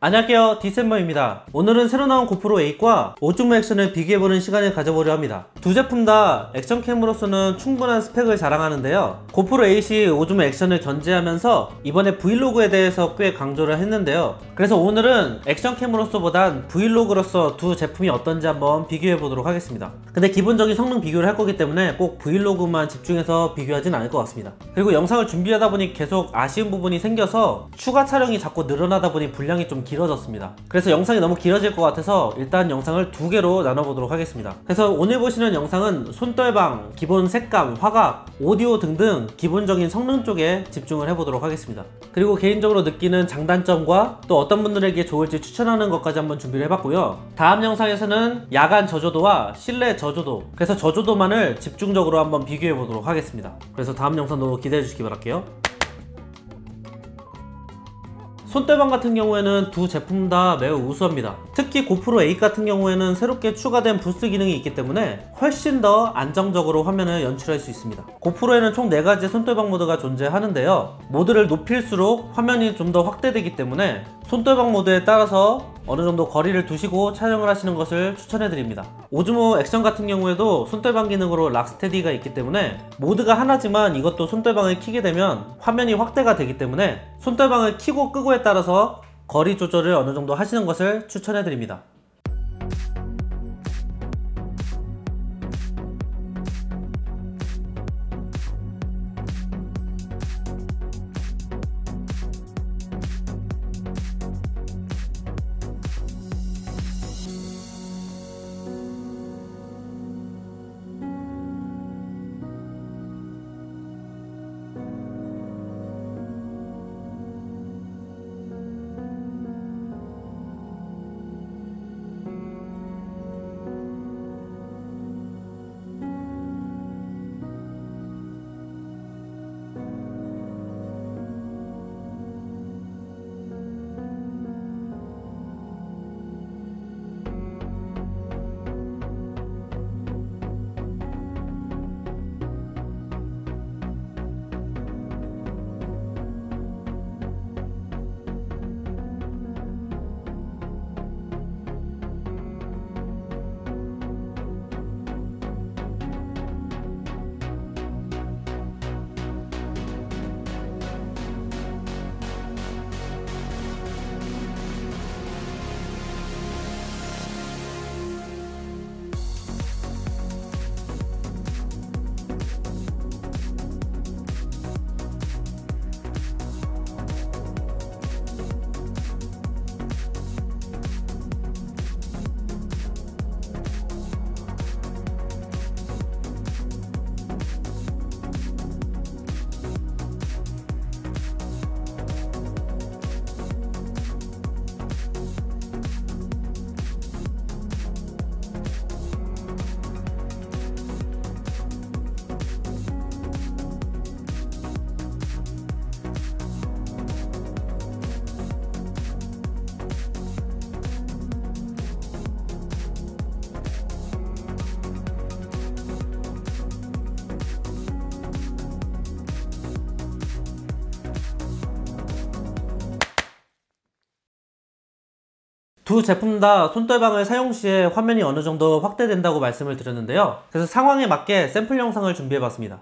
안녕하세요, 디셈버입니다. 오늘은 새로 나온 고프로 8과 오즈모 액션을 비교해보는 시간을 가져보려 합니다. 두 제품 다 액션캠으로서는 충분한 스펙을 자랑하는데요, 고프로 8이 오즈모 액션을 견제하면서 이번에 브이로그에 대해서 꽤 강조를 했는데요, 그래서 오늘은 액션캠으로서보단 브이로그로서 두 제품이 어떤지 한번 비교해보도록 하겠습니다. 근데 기본적인 성능 비교를 할 거기 때문에 꼭 브이로그만 집중해서 비교하진 않을 것 같습니다. 그리고 영상을 준비하다 보니 계속 아쉬운 부분이 생겨서 추가 촬영이 자꾸 늘어나다 보니 분량이 좀 길어졌습니다. 그래서 영상이 너무 길어질 것 같아서 일단 영상을 두 개로 나눠보도록 하겠습니다. 그래서 오늘 보시는 영상은 손떨방, 기본 색감, 화각, 오디오 등등 기본적인 성능 쪽에 집중을 해보도록 하겠습니다. 그리고 개인적으로 느끼는 장단점과 또 어떤 분들에게 좋을지 추천하는 것까지 한번 준비를 해봤고요. 다음 영상에서는 야간 저조도와 실내 저조도, 그래서 저조도만을 집중적으로 한번 비교해보도록 하겠습니다. 그래서 다음 영상도 기대해주시기 바랄게요. 손떨방 같은 경우에는 두 제품 다 매우 우수합니다. 특히 고프로 8 같은 경우에는 새롭게 추가된 부스트 기능이 있기 때문에 훨씬 더 안정적으로 화면을 연출할 수 있습니다. 고프로에는 총 4가지 손떨방 모드가 존재하는데요, 모드를 높일수록 화면이 좀 더 확대되기 때문에 손떨방 모드에 따라서 어느 정도 거리를 두시고 촬영을 하시는 것을 추천해드립니다. 오즈모 액션 같은 경우에도 손떨방 기능으로 락스테디가 있기 때문에 모드가 하나지만 이것도 손떨방을 켜게 되면 화면이 확대가 되기 때문에 손떨방을 켜고 끄고에 따라서 거리 조절을 어느 정도 하시는 것을 추천해드립니다. 두 제품 다 손떨방을 사용 시에 화면이 어느 정도 확대된다고 말씀을 드렸는데요, 그래서 상황에 맞게 샘플 영상을 준비해봤습니다.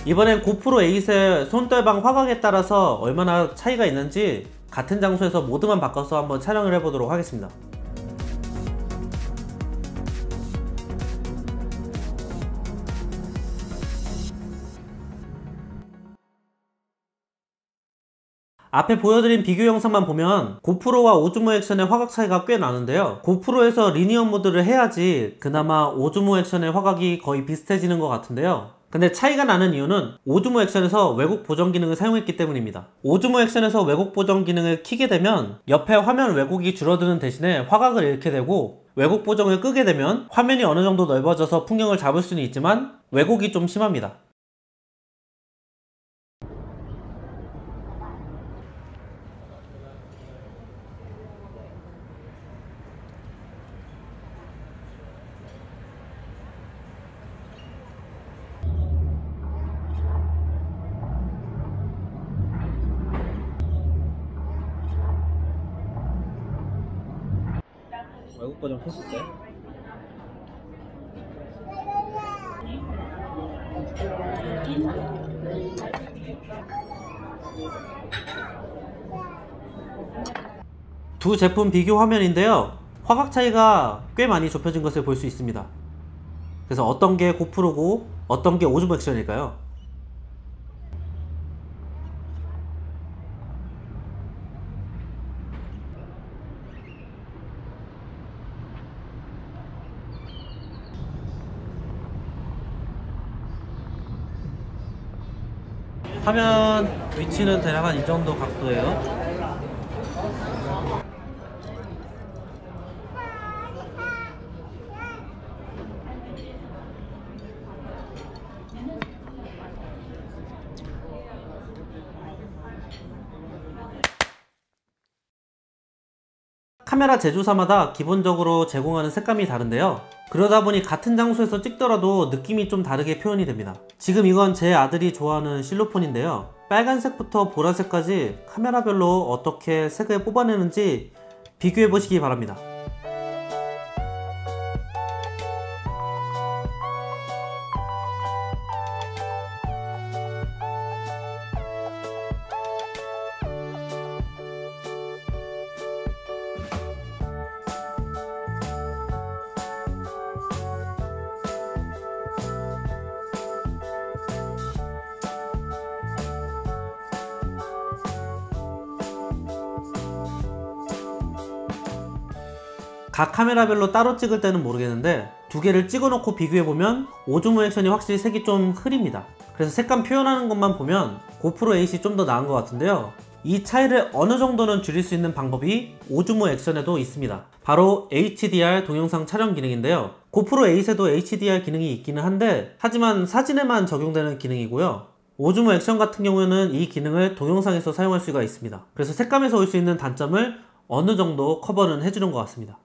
이번엔 고프로 8의 손떨방 화각에 따라서 얼마나 차이가 있는지 같은 장소에서 모드만 바꿔서 한번 촬영을 해보도록 하겠습니다. 앞에 보여드린 비교 영상만 보면 고프로와 오즈모 액션의 화각 차이가 꽤 나는데요. 고프로에서 리니어 모드를 해야지 그나마 오즈모 액션의 화각이 거의 비슷해지는 것 같은데요. 근데 차이가 나는 이유는 오즈모 액션에서 왜곡 보정 기능을 사용했기 때문입니다. 오즈모 액션에서 왜곡 보정 기능을 켜게 되면 옆에 화면 왜곡이 줄어드는 대신에 화각을 잃게 되고, 왜곡 보정을 끄게 되면 화면이 어느 정도 넓어져서 풍경을 잡을 수는 있지만 왜곡이 좀 심합니다. 외국 버전 켰을 때 두 제품 비교 화면인데요. 화각 차이가 꽤 많이 좁혀진 것을 볼 수 있습니다. 그래서 어떤 게 고프로고 어떤 게 오즈모 액션일까요? 화면 위치는 대략 한 이 정도 각도예요. 카메라 제조사마다 기본적으로 제공하는 색감이 다른데요. 그러다 보니 같은 장소에서 찍더라도 느낌이 좀 다르게 표현이 됩니다. 지금 이건 제 아들이 좋아하는 실로폰인데요. 빨간색부터 보라색까지 카메라별로 어떻게 색을 뽑아내는지 비교해 보시기 바랍니다. 각 카메라별로 따로 찍을 때는 모르겠는데 두 개를 찍어 놓고 비교해보면 오즈모 액션이 확실히 색이 좀 흐립니다. 그래서 색감 표현하는 것만 보면 고프로 8이 좀 더 나은 것 같은데요. 이 차이를 어느 정도는 줄일 수 있는 방법이 오즈모 액션에도 있습니다. 바로 HDR 동영상 촬영 기능인데요. 고프로 8에도 HDR 기능이 있기는 한데 하지만 사진에만 적용되는 기능이고요. 오즈모 액션 같은 경우에는 이 기능을 동영상에서 사용할 수가 있습니다. 그래서 색감에서 올 수 있는 단점을 어느 정도 커버는 해주는 것 같습니다.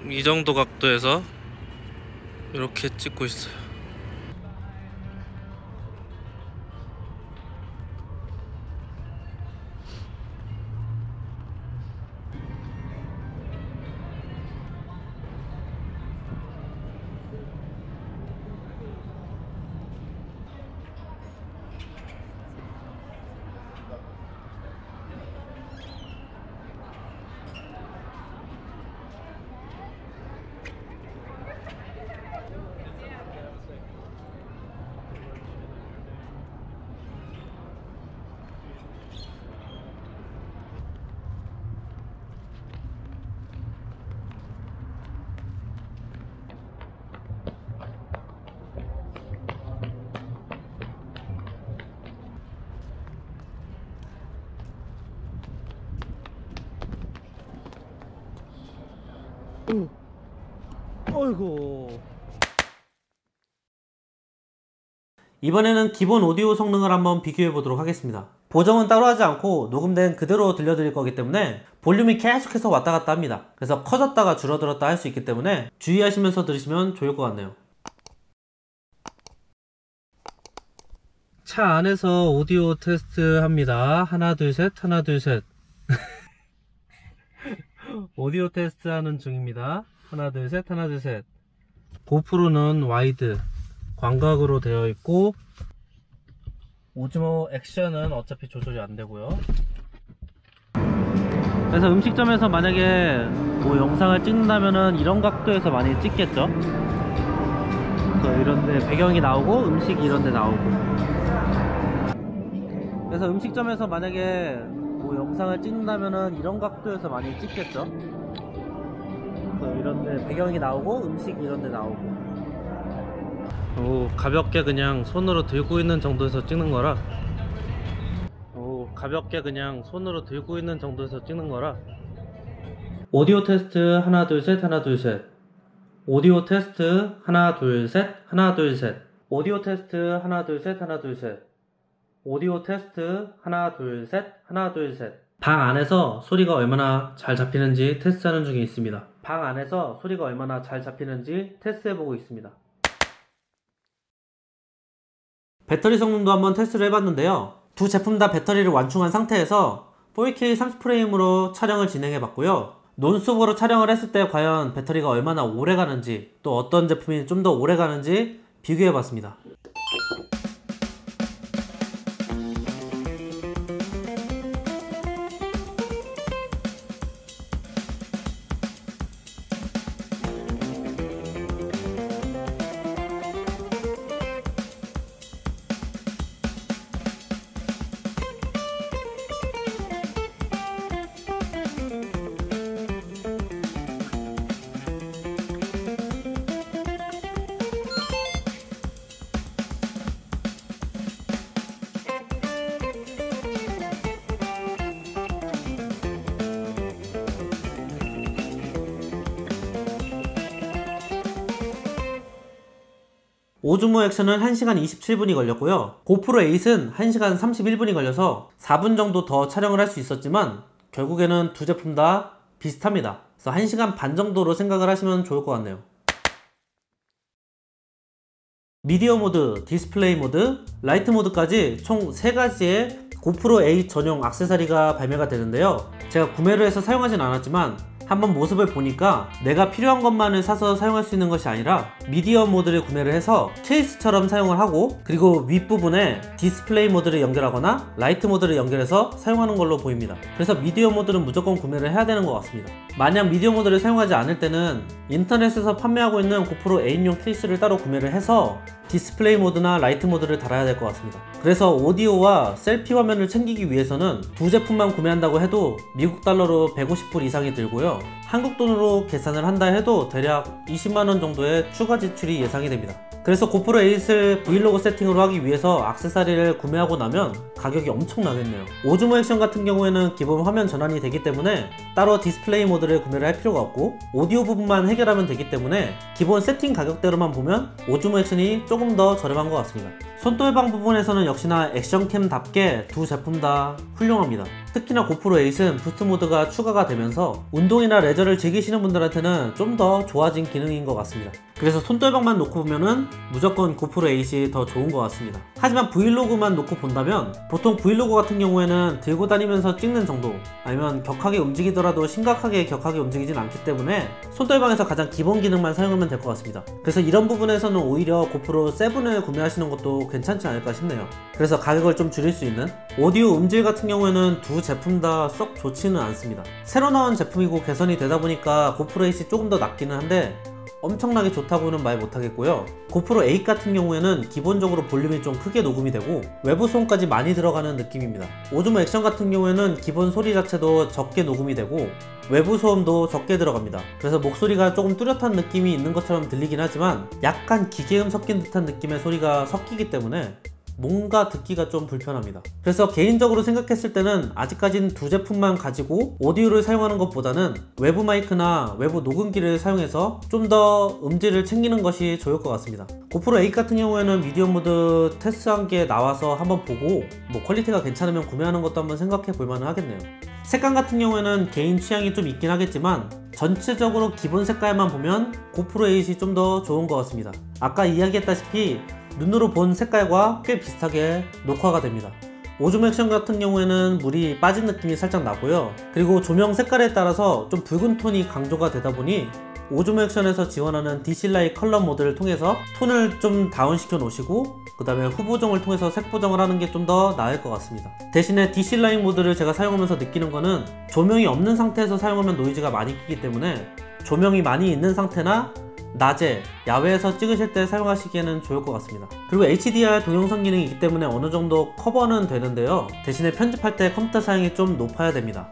이 정도 각도에서 이렇게 찍고 있어요. 어이구. 이번에는 기본 오디오 성능을 한번 비교해 보도록 하겠습니다. 보정은 따로 하지 않고 녹음된 그대로 들려드릴 거기 때문에 볼륨이 계속해서 왔다 갔다 합니다. 그래서 커졌다가 줄어들었다 할 수 있기 때문에 주의하시면서 들으시면 좋을 것 같네요. 차 안에서 오디오 테스트 합니다. 하나 둘 셋, 하나 둘 셋. 오디오 테스트 하는 중입니다. 하나 둘 셋, 하나 둘 셋. 고프로는 와이드 광각으로 되어 있고 오즈모 액션은 어차피 조절이 안 되고요. 그래서 음식점에서 만약에 뭐 영상을 찍는다면은 이런 각도에서 많이 찍겠죠. 그래서 이런데 배경이 나오고 음식이 이런데 나오고. 그래서 음식점에서 만약에 뭐 영상을 찍는다면은 이런 각도에서 많이 찍겠죠. 그래서 이런데 배경이 나오고 음식이 이런데 나오고. 가볍게 그냥 손으로 들고 있는 정도에서 찍는 거라. 가볍게 그냥 손으로 들고 있는 정도에서 찍는 거라. 오디오 테스트 하나 둘 셋, 하나 둘 셋. 오디오 테스트 하나 둘 셋, 하나 둘 셋. 오디오 테스트 하나 둘 셋, 하나 둘 셋. 오디오 테스트 하나 둘 셋, 하나 둘 셋. 방 안에서 소리가 얼마나 잘 잡히는지 테스트하는 중에 있습니다. 방 안에서 소리가 얼마나 잘 잡히는지 테스트해보고 있습니다. 배터리 성능도 한번 테스트를 해봤는데요. 두 제품 다 배터리를 완충한 상태에서 4K 30프레임으로 촬영을 진행해봤고요. 논스톱으로 촬영을 했을 때 과연 배터리가 얼마나 오래 가는지, 또 어떤 제품이 좀 더 오래 가는지 비교해봤습니다. 오즈모 액션은 1시간 27분이 걸렸고요. 고프로 8은 1시간 31분이 걸려서 4분 정도 더 촬영을 할 수 있었지만 결국에는 두 제품 다 비슷합니다. 그래서 1시간 반 정도로 생각을 하시면 좋을 것 같네요. 미디어 모드, 디스플레이 모드, 라이트 모드까지 총 3가지의 고프로 8 전용 액세서리가 발매가 되는데요. 제가 구매를 해서 사용하진 않았지만 한번 모습을 보니까 내가 필요한 것만을 사서 사용할 수 있는 것이 아니라 미디어 모드를 구매를 해서 케이스처럼 사용을 하고, 그리고 윗부분에 디스플레이 모드를 연결하거나 라이트 모드를 연결해서 사용하는 걸로 보입니다. 그래서 미디어 모드는 무조건 구매를 해야 되는 것 같습니다. 만약 미디어 모드를 사용하지 않을 때는 인터넷에서 판매하고 있는 고프로 8용 케이스를 따로 구매를 해서 디스플레이 모드나 라이트 모드를 달아야 될 것 같습니다. 그래서 오디오와 셀피 화면을 챙기기 위해서는 두 제품만 구매한다고 해도 미국 달러로 150불 이상이 들고요. 한국 돈으로 계산을 한다 해도 대략 20만원 정도의 추가 지출이 예상이 됩니다. 그래서 고프로 8을 브이로그 세팅으로 하기 위해서 액세서리를 구매하고 나면 가격이 엄청 나겠네요. 오즈모 액션 같은 경우에는 기본 화면 전환이 되기 때문에 따로 디스플레이 모드를 구매를 할 필요가 없고 오디오 부분만 해결하면 되기 때문에 기본 세팅 가격대로만 보면 오즈모 액션이 조금 더 저렴한 것 같습니다. 손돌방 부분에서는 역시나 액션캠답게 두 제품 다 훌륭합니다. 특히나 고프로 8은 부스트 모드가 추가가 되면서 운동이나 레저를 즐기시는 분들한테는 좀 더 좋아진 기능인 것 같습니다. 그래서 손돌방만 놓고 보면은 무조건 고프로 8이 더 좋은 것 같습니다. 하지만 브이로그만 놓고 본다면 보통 브이로그 같은 경우에는 들고 다니면서 찍는 정도, 아니면 격하게 움직이더라도 심각하게 격하게 움직이진 않기 때문에 손돌방에서 가장 기본 기능만 사용하면 될 것 같습니다. 그래서 이런 부분에서는 오히려 고프로 7을 구매하시는 것도 괜찮지 않을까 싶네요. 그래서 가격을 좀 줄일 수 있는. 오디오 음질 같은 경우에는 두 제품 다 썩 좋지는 않습니다. 새로 나온 제품이고 개선이 되다 보니까 고프로 8이 조금 더 낫기는 한데 엄청나게 좋다고는 말 못하겠고요. 고프로 8 같은 경우에는 기본적으로 볼륨이 좀 크게 녹음이 되고 외부 소음까지 많이 들어가는 느낌입니다. 오즈모 액션 같은 경우에는 기본 소리 자체도 적게 녹음이 되고 외부 소음도 적게 들어갑니다. 그래서 목소리가 조금 뚜렷한 느낌이 있는 것처럼 들리긴 하지만 약간 기계음 섞인 듯한 느낌의 소리가 섞이기 때문에 뭔가 듣기가 좀 불편합니다. 그래서 개인적으로 생각했을 때는 아직까지는 두 제품만 가지고 오디오를 사용하는 것보다는 외부 마이크나 외부 녹음기를 사용해서 좀 더 음질을 챙기는 것이 좋을 것 같습니다. 고프로 8 같은 경우에는 미디어 모드 테스트한 게 나와서 한번 보고 뭐 퀄리티가 괜찮으면 구매하는 것도 한번 생각해 볼 만은 하겠네요. 색감 같은 경우에는 개인 취향이 좀 있긴 하겠지만 전체적으로 기본 색깔만 보면 고프로 8이 좀 더 좋은 것 같습니다. 아까 이야기했다시피 눈으로 본 색깔과 꽤 비슷하게 녹화가 됩니다. 오줌 액션 같은 경우에는 물이 빠진 느낌이 살짝 나고요. 그리고 조명 색깔에 따라서 좀 붉은 톤이 강조가 되다 보니 오줌 액션에서 지원하는 DC라이트 컬러 모드를 통해서 톤을 좀 다운시켜 놓으시고 그 다음에 후보정을 통해서 색 보정을 하는 게 좀 더 나을 것 같습니다. 대신에 DC라이트 모드를 제가 사용하면서 느끼는 거는 조명이 없는 상태에서 사용하면 노이즈가 많이 끼기 때문에 조명이 많이 있는 상태나 낮에 야외에서 찍으실 때 사용하시기에는 좋을 것 같습니다. 그리고 HDR 동영상 기능이 있기 때문에 어느 정도 커버는 되는데요. 대신에 편집할 때 컴퓨터 사양이 좀 높아야 됩니다.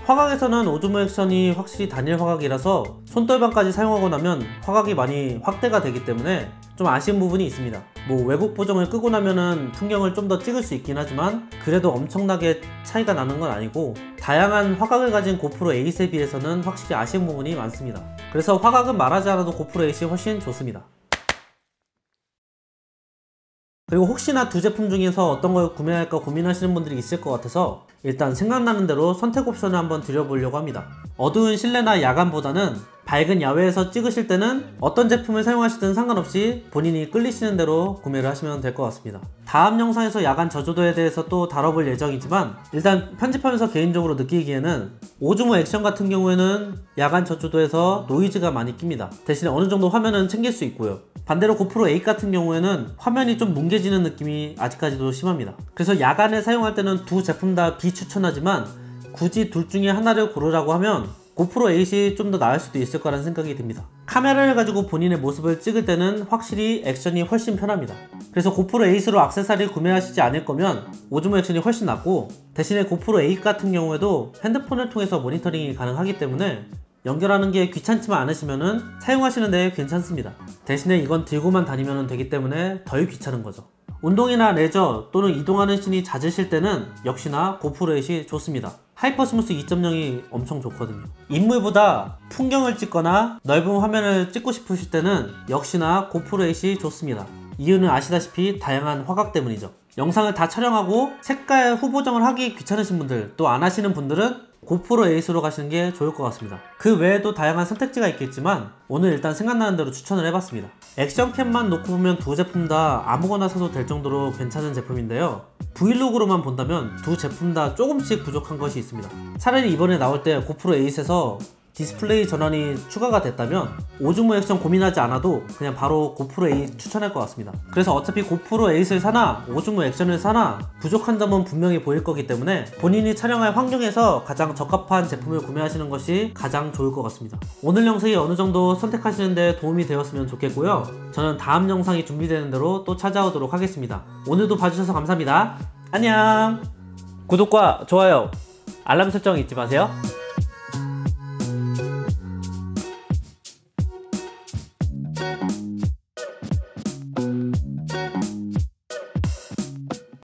화각에서는 오줌 액션이 확실히 단일 화각이라서 손떨방까지 사용하고 나면 화각이 많이 확대가 되기 때문에 좀 아쉬운 부분이 있습니다. 뭐 왜곡 보정을 끄고 나면은 풍경을 좀 더 찍을 수 있긴 하지만 그래도 엄청나게 차이가 나는 건 아니고 다양한 화각을 가진 고프로 8에 비해서는 확실히 아쉬운 부분이 많습니다. 그래서 화각은 말하지 않아도 고프로 8이 훨씬 좋습니다. 그리고 혹시나 두 제품 중에서 어떤 걸 구매할까 고민하시는 분들이 있을 것 같아서 일단 생각나는 대로 선택 옵션을 한번 드려보려고 합니다. 어두운 실내나 야간보다는 밝은 야외에서 찍으실 때는 어떤 제품을 사용하시든 상관없이 본인이 끌리시는 대로 구매를 하시면 될 것 같습니다. 다음 영상에서 야간 저조도에 대해서 또 다뤄볼 예정이지만 일단 편집하면서 개인적으로 느끼기에는 오즈모 액션 같은 경우에는 야간 저조도에서 노이즈가 많이 낍니다. 대신에 어느 정도 화면은 챙길 수 있고요. 반대로 고프로 8 같은 경우에는 화면이 좀 뭉개지는 느낌이 아직까지도 심합니다. 그래서 야간에 사용할 때는 두 제품 다 비추천하지만 굳이 둘 중에 하나를 고르라고 하면 고프로 8이 좀 더 나을 수도 있을 거라는 생각이 듭니다. 카메라를 가지고 본인의 모습을 찍을 때는 확실히 액션이 훨씬 편합니다. 그래서 고프로 8으로 액세서리를 구매하시지 않을 거면 오즈모 액션이 훨씬 낫고 대신에 고프로 8 같은 경우에도 핸드폰을 통해서 모니터링이 가능하기 때문에 연결하는 게 귀찮지만 않으시면은 사용하시는 데 괜찮습니다. 대신에 이건 들고만 다니면 되기 때문에 덜 귀찮은 거죠. 운동이나 레저 또는 이동하는 씬이 잦으실 때는 역시나 고프로 8이 좋습니다. 하이퍼스무스 2.0이 엄청 좋거든요. 인물보다 풍경을 찍거나 넓은 화면을 찍고 싶으실 때는 역시나 고프로 8이 좋습니다. 이유는 아시다시피 다양한 화각 때문이죠. 영상을 다 촬영하고 색깔 후보정을 하기 귀찮으신 분들 또 안 하시는 분들은 고프로 8으로 가시는 게 좋을 것 같습니다. 그 외에도 다양한 선택지가 있겠지만 오늘 일단 생각나는 대로 추천을 해봤습니다. 액션캠만 놓고 보면 두 제품 다 아무거나 사도 될 정도로 괜찮은 제품인데요. 브이로그로만 본다면 두 제품 다 조금씩 부족한 것이 있습니다. 차라리 이번에 나올 때 고프로 8에서 디스플레이 전환이 추가가 됐다면 오즈모 액션 고민하지 않아도 그냥 바로 고프로 8 추천할 것 같습니다. 그래서 어차피 고프로 8을 사나 오즈모 액션을 사나 부족한 점은 분명히 보일 거기 때문에 본인이 촬영할 환경에서 가장 적합한 제품을 구매하시는 것이 가장 좋을 것 같습니다. 오늘 영상이 어느 정도 선택하시는데 도움이 되었으면 좋겠고요. 저는 다음 영상이 준비되는 대로 또 찾아오도록 하겠습니다. 오늘도 봐주셔서 감사합니다. 안녕. 구독과 좋아요 알람 설정 잊지 마세요.